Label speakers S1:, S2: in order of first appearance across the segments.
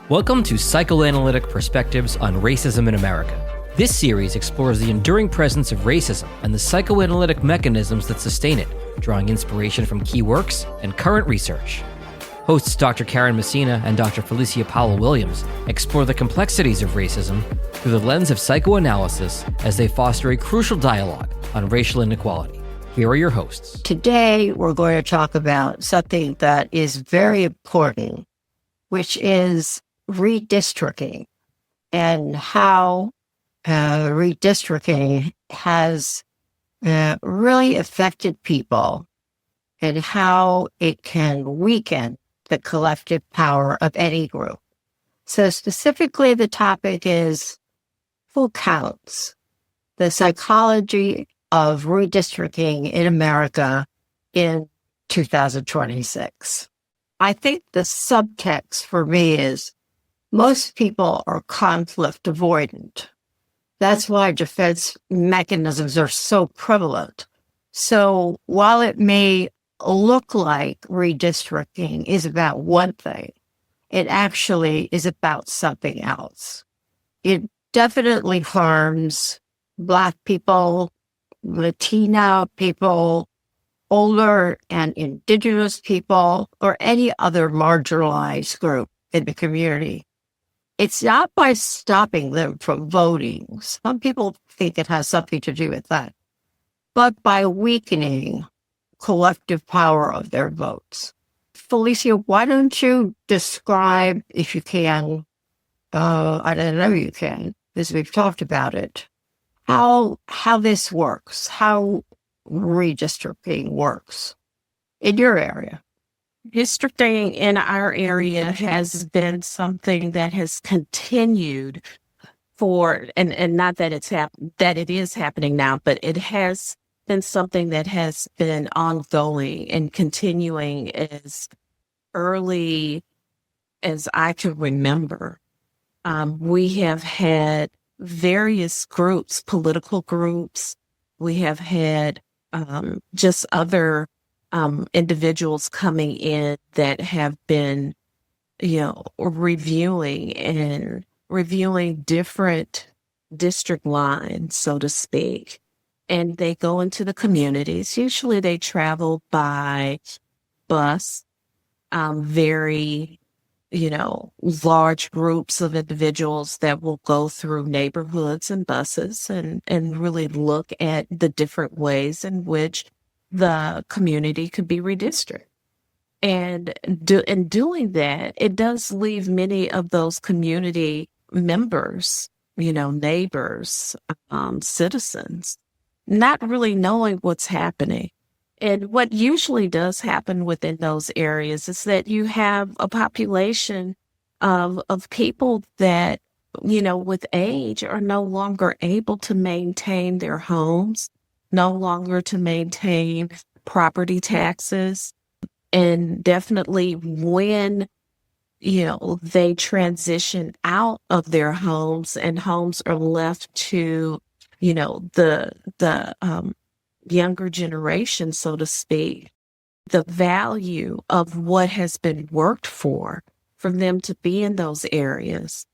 S1: Welcome to Psychoanalytic Perspectives on Racism in America. This series explores the enduring presence of racism and the psychoanalytic mechanisms that sustain it, drawing inspiration from key works and current research. Hosts Dr. Karyne Messina and Dr. Felecia Powell-Williams explore the complexities of racism through the lens of psychoanalysis as they foster a crucial dialogue on racial inequality. Here are your hosts.
S2: Today, we're going to talk about something that is very important, which is redistricting and how redistricting has really affected people and how it can weaken the collective power of any group. So specifically, the topic is who counts? The psychology of redistricting in America in 2026. I think the subtext for me is most people are conflict avoidant. That's why defense mechanisms are so prevalent. So while it may look like redistricting is about one thing, it actually is about something else. It definitely harms Black people, Latina people, older and Indigenous people, or any other marginalized group in the community. It's not by stopping them from voting. Some people think it has something to do with that, but by weakening collective power of their votes. Felecia, why don't you describe, if you can, I don't know you can, because we've talked about it, how this works, how redistricting works in your area.
S3: Districting in our area has been something that has continued for, and not that that it is happening now, but it has been something that has been ongoing and continuing as early as I can remember. We have had various groups, political groups. We have had just other individuals coming in that have been, reviewing different district lines, so to speak. And they go into the communities. Usually they travel by bus, very, large groups of individuals that will go through neighborhoods and buses and really look at the different ways in which the community could be redistricted. And in doing that, it does leave many of those community members, neighbors, citizens, not really knowing what's happening. And what usually does happen within those areas is that you have a population of people that, with age are no longer able to maintain their homes, no longer to maintain property taxes. And definitely when, they transition out of their homes and homes are left to, the younger generation, so to speak, the value of what has been worked for them to be in those areas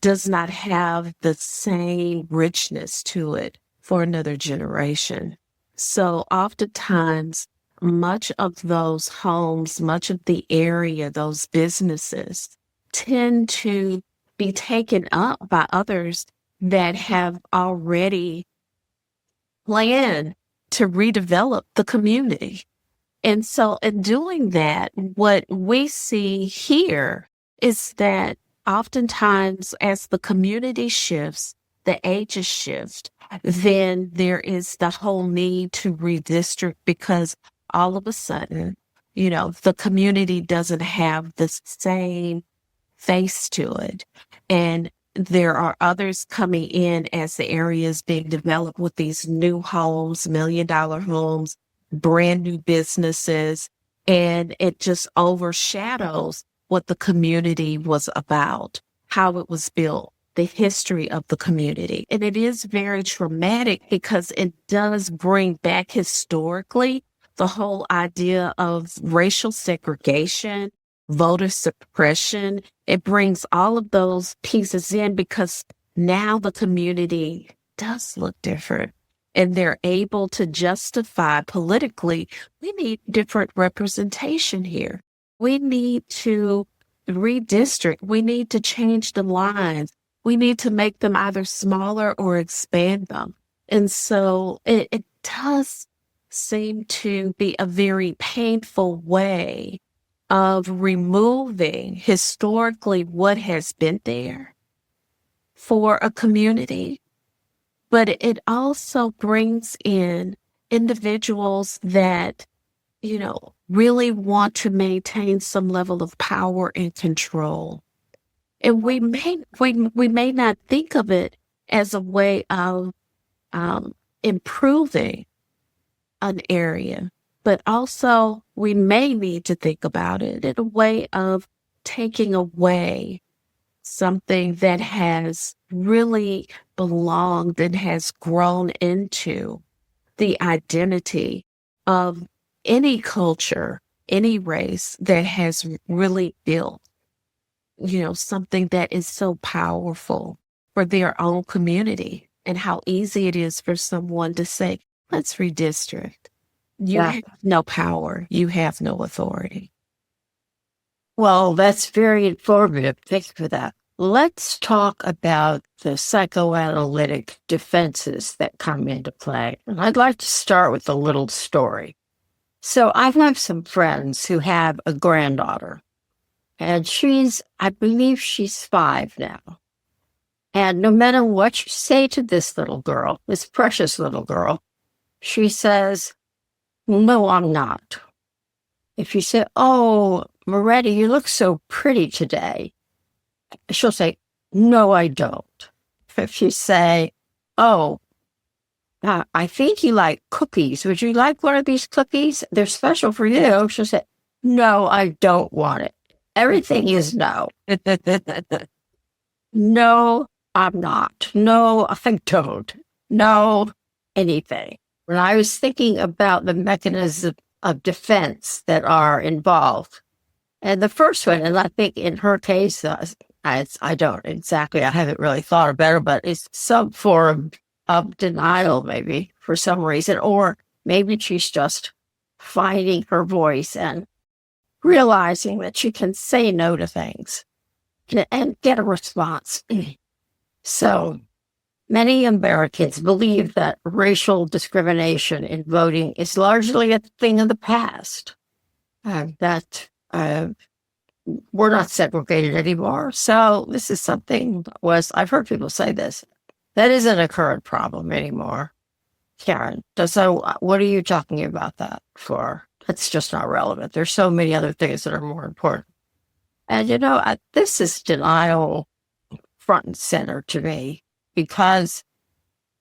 S3: does not have the same richness to it for another generation. So oftentimes, much of those homes, much of the area, those businesses tend to be taken up by others that have already planned to redevelop the community. And so in doing that, what we see here is that oftentimes as the community shifts, the ages shift, then there is the whole need to redistrict because all of a sudden, the community doesn't have the same face to it. And there are others coming in as the area is being developed with these new homes, $1 million homes, brand new businesses, and it just overshadows what the community was about, how it was built, the history of the community. And it is very traumatic because it does bring back historically the whole idea of racial segregation voter suppression. It brings all of those pieces in because now the community does look different. And they're able to justify politically, we need different representation here. We need to redistrict. We need to change the lines. We need to make them either smaller or expand them. And so it does seem to be a very painful way of removing historically what has been there for a community. But it also brings in individuals that, really want to maintain some level of power and control. And we may not think of it as a way of improving an area, but also we may need to think about it in a way of taking away something that has really belonged and has grown into the identity of any culture, any race that has really built, something that is so powerful for their own community, and how easy it is for someone to say, let's redistrict. You have no power. You have no authority.
S2: Well, that's very informative. Thank you for that. Let's talk about the psychoanalytic defenses that come into play. And I'd like to start with a little story. So I have some friends who have a granddaughter, and I believe she's 5 now. And no matter what you say to this little girl, this precious little girl, she says, no, I'm not. If you say, oh, Moretti, you look so pretty today, she'll say, no, I don't. If you say, oh, I think you like cookies. Would you like one of these cookies? They're special for you. She'll say, no, I don't want it. Everything is no. No, I'm not. No, I don't. No, anything. When I was thinking about the mechanisms of defense that are involved, and the first one, and I think in her case, I don't exactly, I haven't really thought about it, but it's some form of denial, maybe, for some reason, or maybe she's just finding her voice and realizing that she can say no to things and get a response. So many Americans believe that racial discrimination in voting is largely a thing of the past, that we're not segregated anymore. So this is something I've heard people say this, that isn't a current problem anymore. Karyne, what are you talking about that for? That's just not relevant. There's so many other things that are more important. And, this is denial front and center to me, because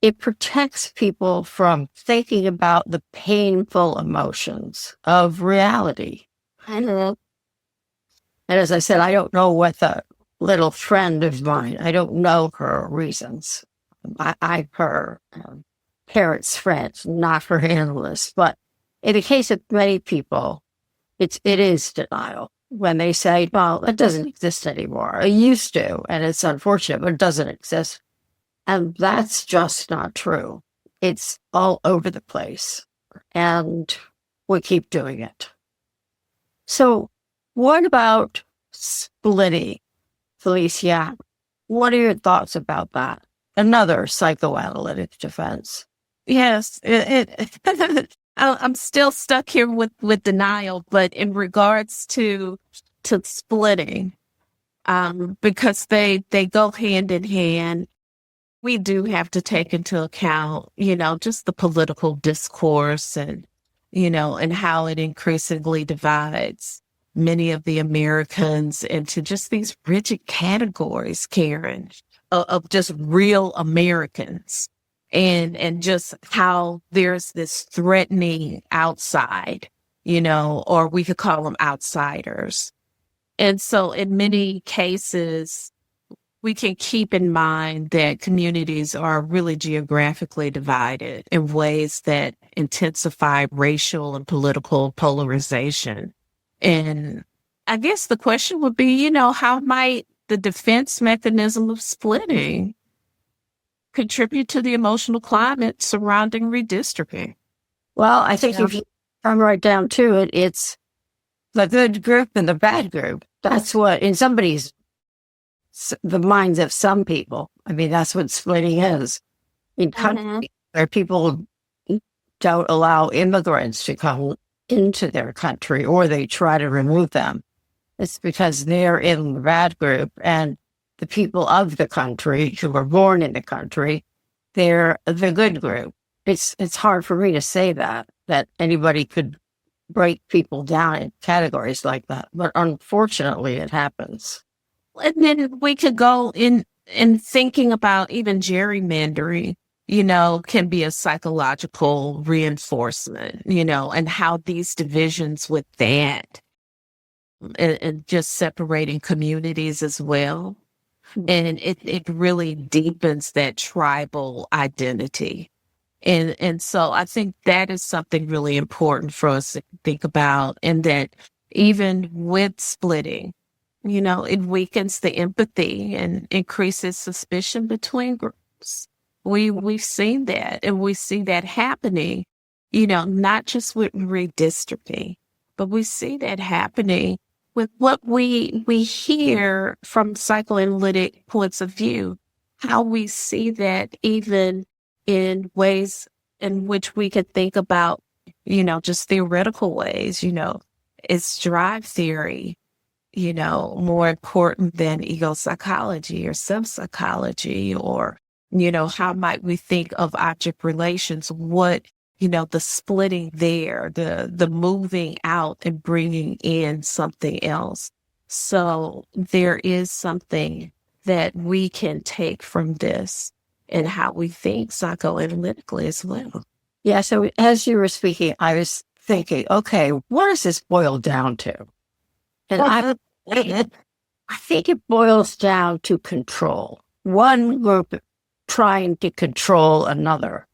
S2: it protects people from thinking about the painful emotions of reality. I know. And as I said, I don't know what the little friend of mine, I don't know her reasons. I'm her parents' friend, not her analyst. But in the case of many people, it is denial. When they say, well, it doesn't exist anymore. It used to, and it's unfortunate, but it doesn't exist. And that's just not true. It's all over the place. And we keep doing it. So what about splitting, Felecia? What are your thoughts about that? Another psychoanalytic defense.
S3: Yes, I'm still stuck here with denial, but in regards to splitting, because they go hand in hand, we do have to take into account, just the political discourse and, and how it increasingly divides many of the Americans into just these rigid categories, Karyne, of just real Americans. And just how there's this threatening outside, or we could call them outsiders. And so in many cases, we can keep in mind that communities are really geographically divided in ways that intensify racial and political polarization. And I guess the question would be, how might the defense mechanism of splitting contribute to the emotional climate surrounding redistricting?
S2: Well, I think if you come right down to it, it's the good group and the bad group. That's what, in the minds of some people, I mean, that's what splitting is. In countries where people don't allow immigrants to come into their country, or they try to remove them, it's because they're in the bad group, and the people of the country who were born in the country, they're the good group. It's hard for me to say that anybody could break people down in categories like that, but unfortunately it happens.
S3: And then we could go in thinking about even gerrymandering, can be a psychological reinforcement, and how these divisions with that and just separating communities as well. And it really deepens that tribal identity. And so I think that is something really important for us to think about, and that even with splitting, it weakens the empathy and increases suspicion between groups. We've seen that, and we see that happening, not just with redistricting, but we see that happening with what we hear from psychoanalytic points of view, how we see that even in ways in which we could think about, just theoretical ways, is drive theory, more important than ego psychology or self-psychology? Or, how might we think of object relations? What, the splitting there, the moving out and bringing in something else. So there is something that we can take from this and how we think psychoanalytically as well.
S2: Yeah, so as you were speaking, I was thinking, okay, what does this boil down to? And I think it boils down to control. One group trying to control another.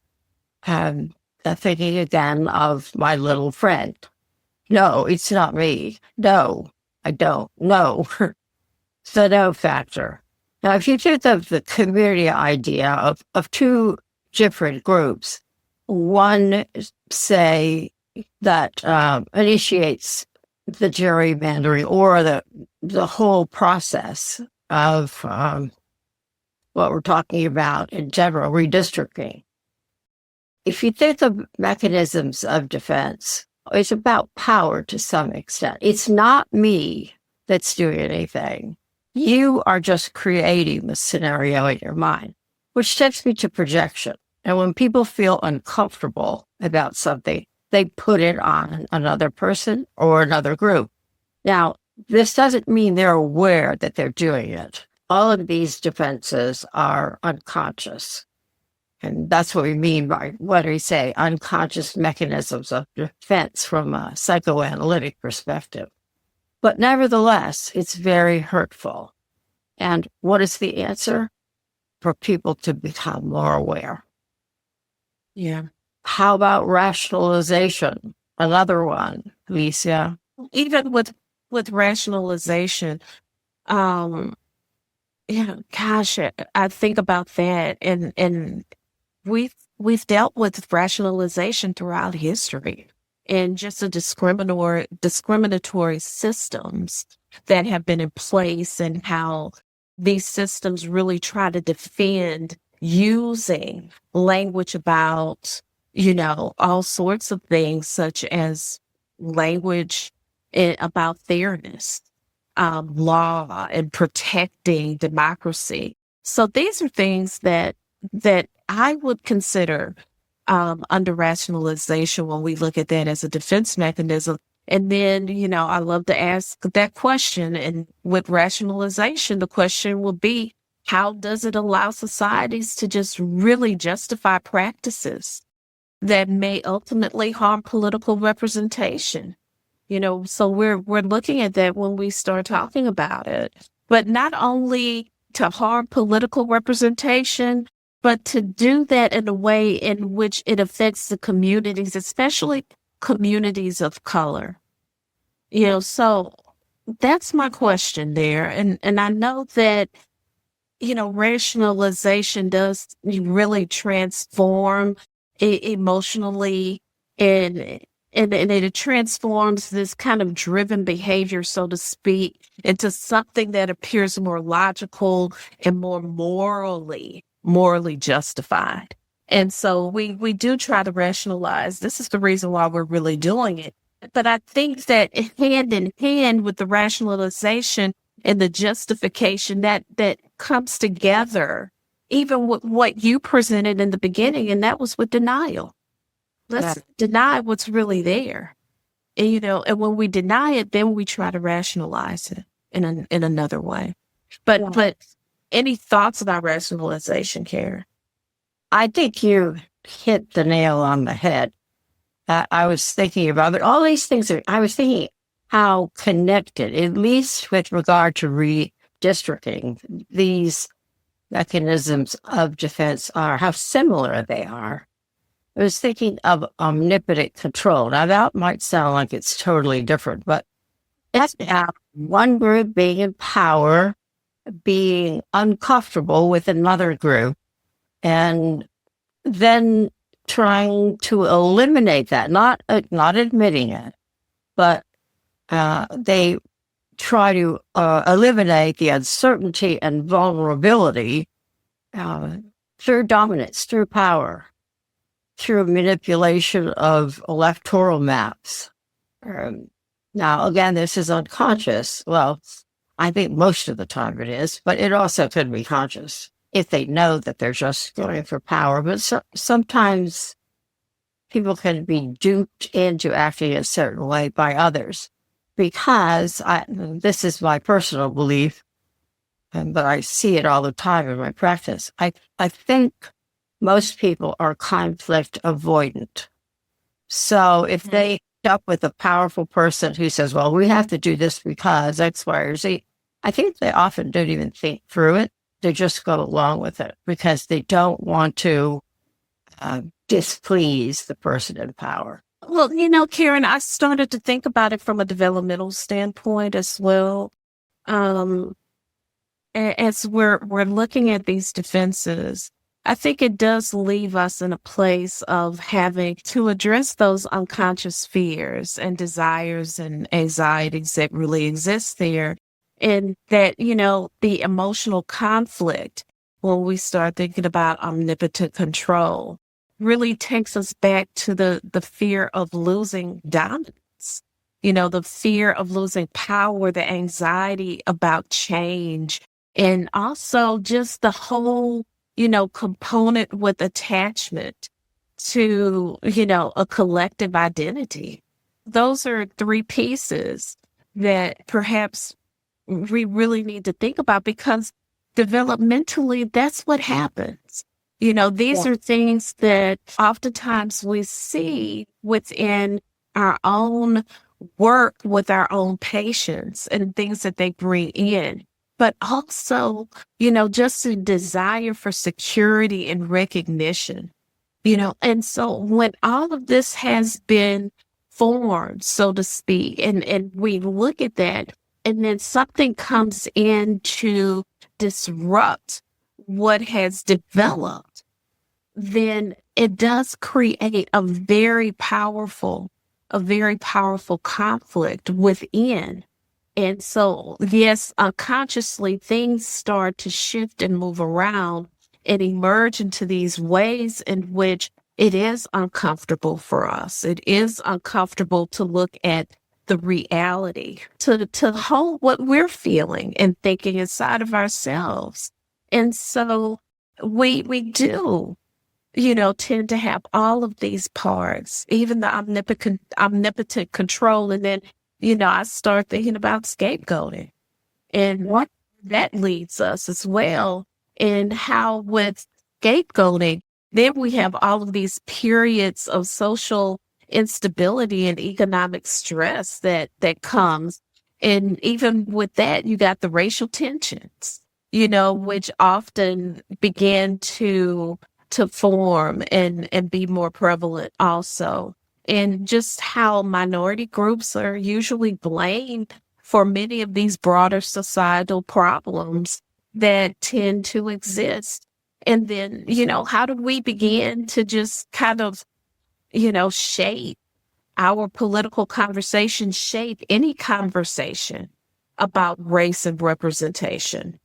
S2: I'm thinking again of my little friend. No, it's not me. No, I don't. No. It's the no factor. Now, if you think of the community idea of two different groups, one, say, that initiates the gerrymandering or the whole process of what we're talking about in general, redistricting. If you think of mechanisms of defense, it's about power to some extent. It's not me that's doing anything. You are just creating the scenario in your mind, which takes me to projection. And when people feel uncomfortable about something, they put it on another person or another group. Now, this doesn't mean they're aware that they're doing it. All of these defenses are unconscious. And that's what we mean by, what do we say, unconscious mechanisms of defense from a psychoanalytic perspective. But nevertheless, it's very hurtful. And what is the answer? For people to become more aware.
S3: Yeah.
S2: How about rationalization? Another one, Felecia.
S3: Even with rationalization, gosh, I think about that, and we've dealt with rationalization throughout history, and just the discriminatory systems that have been in place, and how these systems really try to defend using language about, all sorts of things, such as language about fairness, law, and protecting democracy. So these are things that I would consider under rationalization when we look at that as a defense mechanism. And then, I love to ask that question. And with rationalization, the question will be, how does it allow societies to just really justify practices that may ultimately harm political representation? So we're looking at that when we start talking about it, but not only to harm political representation, but to do that in a way in which it affects the communities, especially communities of color. So that's my question there. And I know that, rationalization does really transform emotionally, and and it transforms this kind of driven behavior, so to speak, into something that appears more logical and more morally justified. And so we do try to rationalize. This is the reason why we're really doing it. But I think that hand in hand with the rationalization and the justification that comes together, even with what you presented in the beginning, and that was with denial. Let's deny what's really there. And, and when we deny it, then we try to rationalize it in another way. But any thoughts about rationalization, Karyne?
S2: I think you hit the nail on the head. I was thinking about it. All these things I was thinking how connected, at least with regard to redistricting, these mechanisms of defense are, how similar they are. I was thinking of omnipotent control. Now, that might sound like it's totally different, but it's about one group being in power, being uncomfortable with another group, and then trying to eliminate that, not admitting it, but they try to eliminate the uncertainty and vulnerability through dominance, through power, through manipulation of electoral maps. Now, again, this is unconscious. Well, I think most of the time it is, but it also could be conscious if they know that they're just going for power. But sometimes people can be duped into acting a certain way by others because this is my personal belief, but I see it all the time in my practice. I think most people are conflict avoidant. So if they end up with a powerful person who says, well, we have to do this because X, Y, or Z, I think they often don't even think through it. They just go along with it because they don't want to displease the person in power.
S3: Well, Karyne, I started to think about it from a developmental standpoint as well. As we're looking at these defenses, I think it does leave us in a place of having to address those unconscious fears and desires and anxieties that really exist there. And that, the emotional conflict, when we start thinking about omnipotent control, really takes us back to the fear of losing dominance, the fear of losing power, the anxiety about change, and also just the whole component with attachment to, a collective identity. Those are three pieces that perhaps we really need to think about because developmentally, that's what happens. These are things that oftentimes we see within our own work with our own patients and things that they bring in. But also, just a desire for security and recognition, and so when all of this has been formed, so to speak, and we look at that, and then something comes in to disrupt what has developed, then it does create a very powerful conflict within. And so, yes, unconsciously, things start to shift and move around and emerge into these ways in which it is uncomfortable for us. It is uncomfortable to look at the reality, to hold what we're feeling and thinking inside of ourselves. And so we do, tend to have all of these parts, even the omnipotent control. And then I start thinking about scapegoating and what that leads us as well. And how with scapegoating, then we have all of these periods of social instability and economic stress that comes. And even with that, you got the racial tensions, which often begin to form and be more prevalent also. And just how minority groups are usually blamed for many of these broader societal problems that tend to exist. And then, how do we begin to just kind of, shape our political conversation, shape any conversation about race and representation?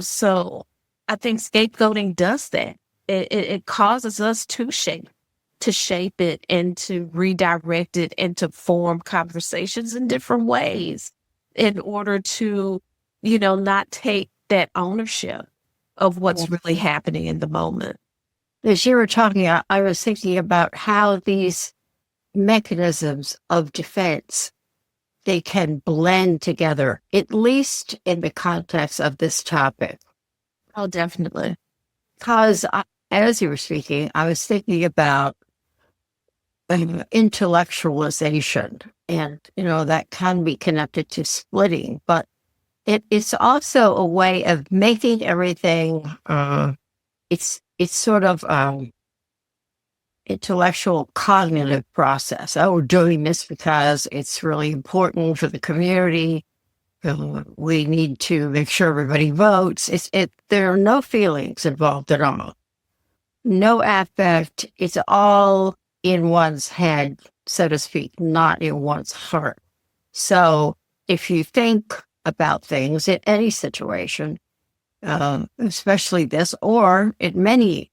S3: So I think scapegoating does that. It causes us to shape it and to redirect it and to form conversations in different ways in order to, not take that ownership of what's really happening in the moment.
S2: As you were talking, I was thinking about how these mechanisms of defense, they can blend together, at least in the context of this topic.
S3: Oh, definitely.
S2: Because as you were speaking, I was thinking about intellectualization, and that can be connected to splitting, but it's also a way of making everything. It's sort of intellectual cognitive process. Oh, we're doing this because it's really important for the community. We need to make sure everybody votes. There are no feelings involved at all. No affect. It's all in one's head, so to speak, not in one's heart. So if you think about things in any situation, especially this, or in many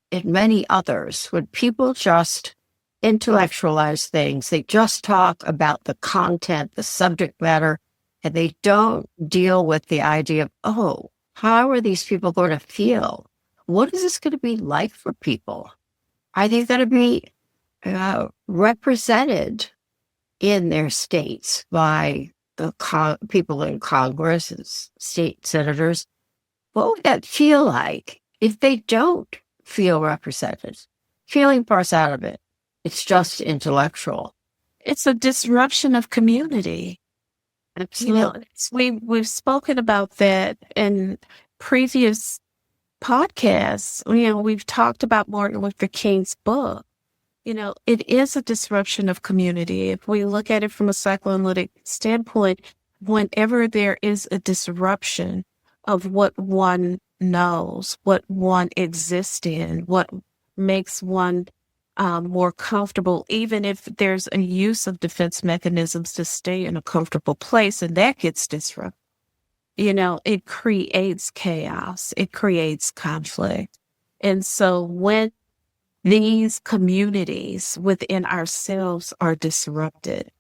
S2: others, when people just intellectualize things, they just talk about the content, the subject matter, and they don't deal with the idea of, oh, how are these people going to feel? What is this going to be like for people? Are they going to be represented in their states by the people in Congress and state senators? What would that feel like if they don't feel represented? Feeling parts out of it. It's just intellectual.
S3: It's a disruption of community.
S2: Absolutely.
S3: We've spoken about that in previous podcasts. We've talked about Martin Luther King's book. It is a disruption of community. If we look at it from a psychoanalytic standpoint, whenever there is a disruption of what one knows, what one exists in, what makes one more comfortable, even if there's a use of defense mechanisms to stay in a comfortable place, and that gets disrupted. It creates chaos. It creates conflict. And so when these communities within ourselves are disrupted,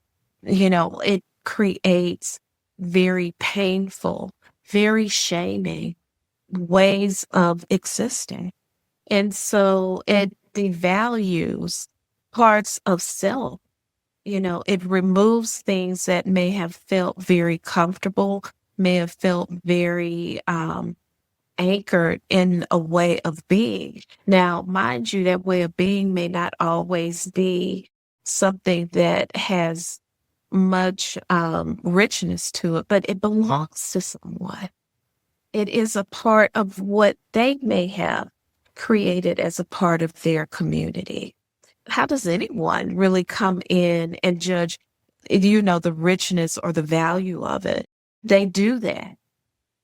S3: it creates very painful, very shaming ways of existing. And so it devalues parts of self. It removes things that may have felt very comfortable, may have felt very anchored in a way of being. Now, mind you, that way of being may not always be something that has much richness to it, but it belongs to someone. It is a part of what they may have created as a part of their community. How does anyone really come in and judge, the richness or the value of it? They do that.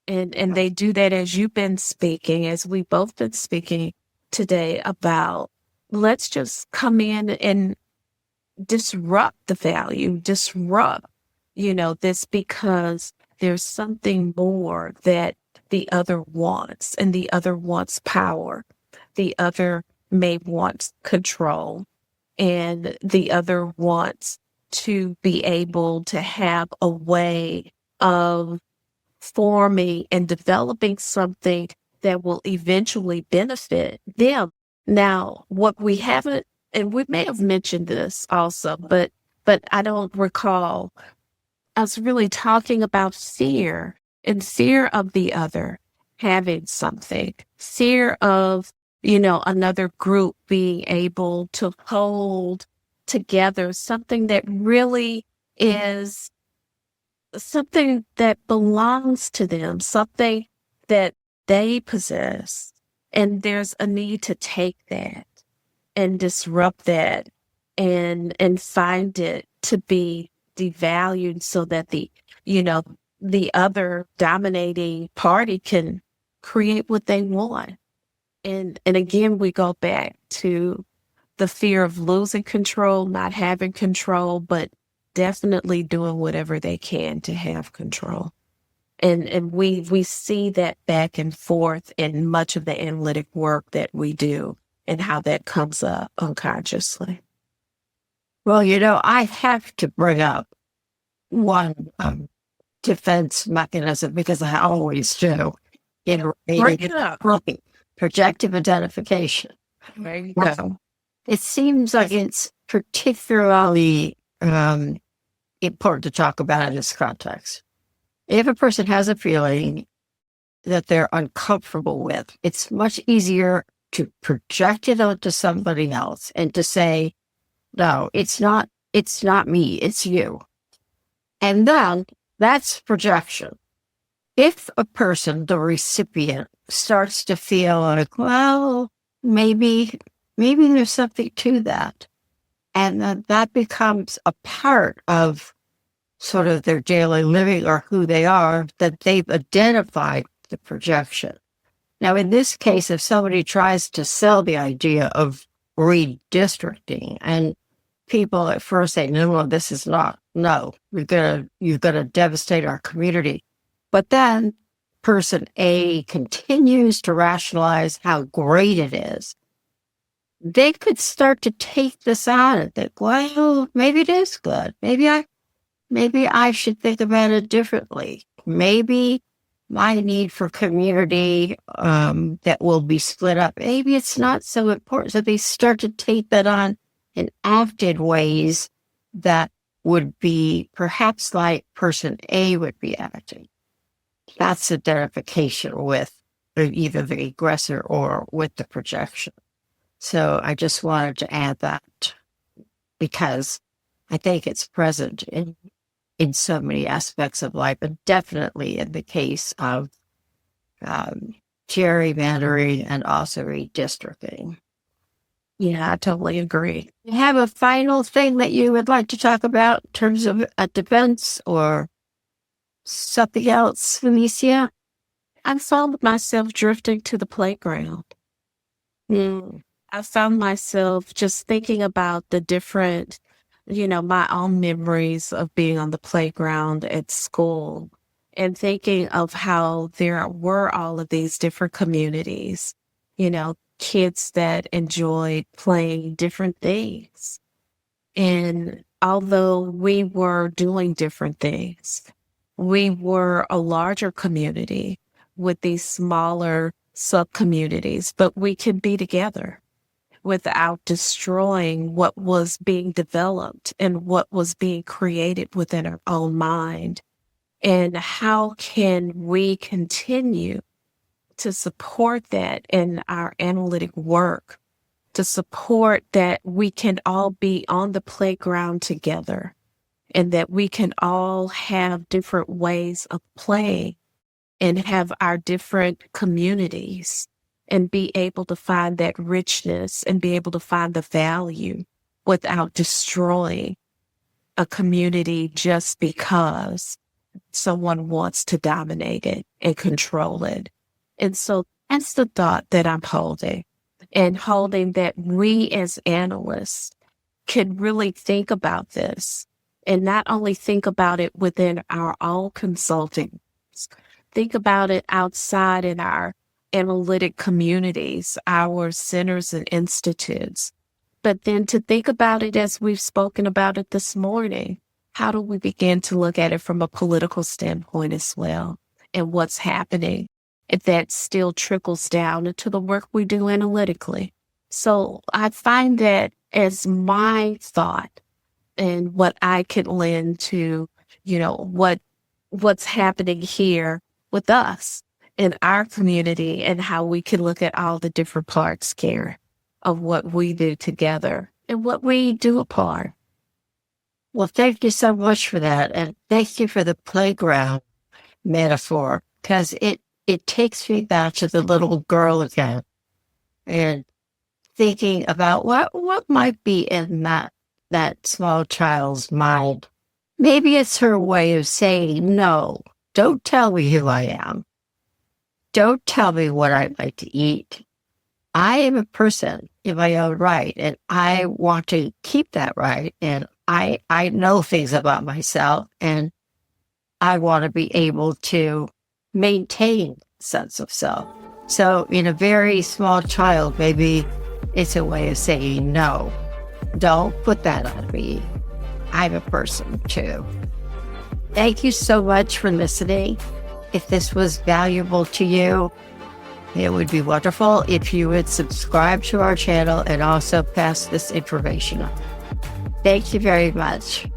S3: And they do that as you've been speaking, as we've both been speaking today about, let's just come in and disrupt the value, disrupt, this because there's something more that the other wants, and the other wants power. The other may want control, and the other wants to be able to have a way of forming and developing something that will eventually benefit them. Now, what we haven't, and we may have mentioned this also, but I don't recall us really talking about fear, and fear of the other having something, fear of, another group being able to hold together something that really is something that belongs to them, something that they possess. And there's a need to take that and disrupt that and find it to be devalued so that the other dominating party can create what they want. And again, we go back to the fear of losing control, not having control, but definitely doing whatever they can to have control. And we see that back and forth in much of the analytic work that we do and how that comes up unconsciously.
S2: Well, I have to bring up one defense mechanism, because I always do in projective identification.
S3: There you go.
S2: It seems like it's particularly important to talk about in this context. If a person has a feeling that they're uncomfortable with, it's much easier to project it onto somebody else and to say, no, it's not me, it's you. And then that's projection. If a person, the recipient, starts to feel like, well, maybe there's something to that, and that becomes a part of sort of their daily living or who they are, that they've identified the projection. Now, in this case, if somebody tries to sell the idea of redistricting, and people at first say, no, this is not, no, you're gonna devastate our community. But then person A continues to rationalize how great it is. They could start to take this on and think, well, maybe it is good. Maybe I should think about it differently. Maybe my need for community that will be split up, maybe it's not so important. So they start to take that on and act in ways that would be perhaps like person A would be acting. That's identification with either the aggressor or with the projection. So I just wanted to add that because I think it's present in so many aspects of life, and definitely in the case of gerrymandering and also redistricting.
S3: Yeah, I totally agree.
S2: You have a final thing that you would like to talk about in terms of a defense or something else, Felecia?
S3: I found myself drifting to the playground. I found myself just thinking about the different, my own memories of being on the playground at school, and thinking of how there were all of these different communities, kids that enjoyed playing different things. And although we were doing different things, we were a larger community with these smaller sub-communities, but we could be together without destroying what was being developed and what was being created within our own mind. And how can we continue to support that in our analytic work, to support that we can all be on the playground together, and that we can all have different ways of playing and have our different communities and be able to find that richness and be able to find the value without destroying a community just because someone wants to dominate it and control it. And so that's the thought that I'm holding, and holding that we as analysts can really think about this, and not only think about it within our own consulting, think about it outside in our analytic communities, our centers and institutes, but then to think about it as we've spoken about it this morning. How do we begin to look at it from a political standpoint as well, and what's happening? If that still trickles down into the work we do analytically. So I find that as my thought, and what I could lend to, what's happening here with us in our community, and how we can look at all the different parts, Karyne, of what we do together and what we do apart.
S2: Well, thank you so much for that. And thank you for the playground metaphor, because it takes me back to the little girl again, and thinking about what might be in that small child's mind. Maybe it's her way of saying no Don't tell me who I am. Don't tell me what I like to eat. I am a person in my own right, and I want to keep that right. And I know things about myself, and I want to be able to maintain a sense of self. So in a very small child, maybe it's a way of saying, no, don't put that on me. I'm a person too. Thank you so much for listening. If this was valuable to you, it would be wonderful if you would subscribe to our channel and also pass this information on. Thank you very much.